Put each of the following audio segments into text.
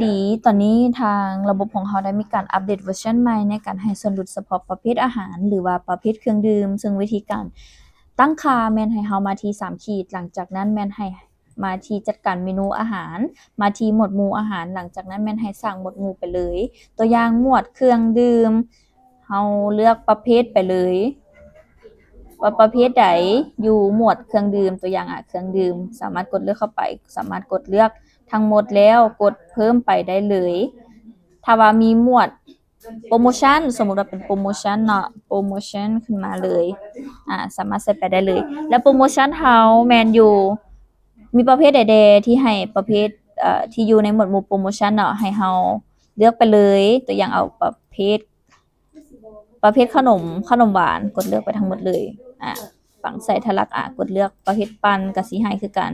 ดีตอนนี้ทางระบบของเราได้มีการอัปเดตเวอร์ชันใหม่ในการให้ส่วนลดเฉพาะประเภทอาหารหรือว่าประเภทเครื่องดื่มซึ่งวิธีการตั้งค่าแม่นให้เรามาที่3ขีดหลังจากนั้นแม่นให้มาที่จัดการเมนูอาหารมาที่หมวดหมู่อาหารหลังจากนั้นแม่นให้สร้างหมวดหมู่ไปเลยตัวอย่างหมวดเครื่องดื่มเราเลือกประเภทไปเลยว่าประเภทใดอยู่หมวดเครื่องดื่มตัวอย่างเครื่องดื่มสามารถกดเลือกเข้าไปสามารถกดเลือกทั้งหมดแล้วกดเพิ่มไปได้เลยถ้าว่ามีหมวดโปรโมชั่นสมมุติว่าเป็นโปรโมชั่นเนาะโปรโมชั่นขึ้นมาเลยสามารถใส่ไปได้เลยแล้วโปรโมชั่นเฮาแมนอยู่มีประเภทใดๆที่ให้ประเภทที่อยู่ในหมวดหมู่โปรโมชั่นเนาะให้เฮาเลือกไปเลยตัวอย่างเอาประเภทขนมหวานกดเลือกไปทั้งหมดเลยฝั่งใส่ทะลักกดเลือกประเภทปันก็สิให้คือกัน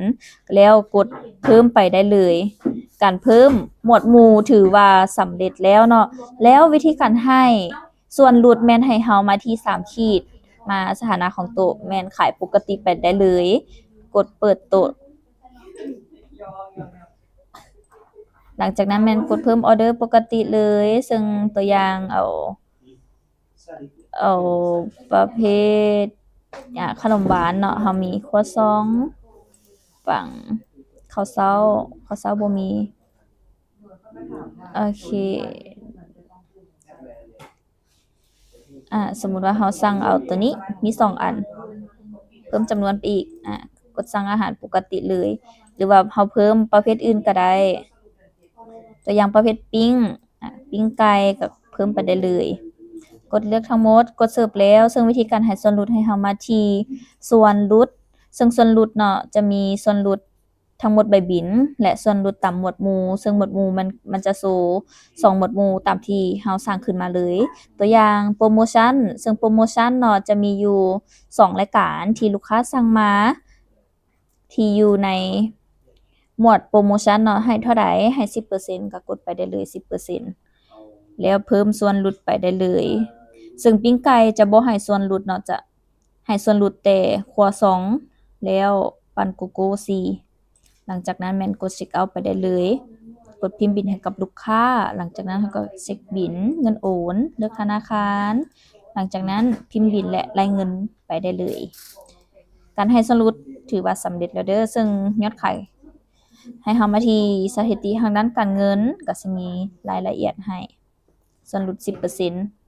แล้วกดเพิ่มไปได้เลยการเพิ่มหมวดหมู่ถือว่าสำเร็จแล้วเนาะแล้ววิธีการให้ส่วนลดแม่นให้เฮามาที่3ขีดมาสถานะของโต๊ะแม่นขายปกติไปได้เลยกดเปิดโต๊ะหลังจากนั้นแม่นกดเพิ่มออเดอร์ปกติเลยซึ่งตัวอย่างเอาประเภทขนมหวานเนาะเฮามีครัวซองฝั่งข้าวเช้าบ่มีโอเคสมมุติว่าเฮาสั่งเอาตัวนี้มี2อันเพิ่มจำนวนไปอีกกดสั่งอาหารปกติเลยหรือว่าเฮาเพิ่มประเภทอื่นก็ได้ตัวอย่างประเภทปิ้งไก่ก็เพิ่มไปได้เลยกดเลือกทั้งหมดกดเสิร์ฟแล้วซึ่งวิธีการให้ส่วนลดให้เฮามาที่ส่วนลดซึ่งส่วนลดเนาะจะมีส่วนลดทั้งหมดใบบินและส่วนลดตามหมวดหมู่ซึ่งหมวดหมู่มันจะโชว์2หมวดหมู่ตามที่เฮาสร้างขึ้นมาเลยตัวอย่างโปรโมชันซึ่งโปรโมชันเนาะจะมีอยู่2รายการที่ลูกค้าสั่งมาที่อยู่ในหมวดโปรโมชันเนาะให้เท่าใดให้ 10% ก็กดไปได้เลย 10%แล้วเพิ่มส่วนลดไปได้เลยซึ่งปิ้งไก่จะบ่ให้ส่วนลดเนาะจะให้ส่วนลดแต่ครัวซองแล้วปั่นโกโก้4หลังจากนั้นแม่นกดเช็กเอาต์ไปได้เลยกดพิมพ์บิลให้กับลูกค้าหลังจากนั้นเราก็เช็กบิลเงินโอนเลือกธนาคารหลังจากนั้นพิมพ์บิลและรายเงินไปได้เลยการให้ส่วนลดถือว่าสำเร็จแล้วเด้อซึ่งยอดขายให้เฮามาที่สถิติทางด้านการเงินก็สิมีรายละเอียดให้ส่วนลด 10%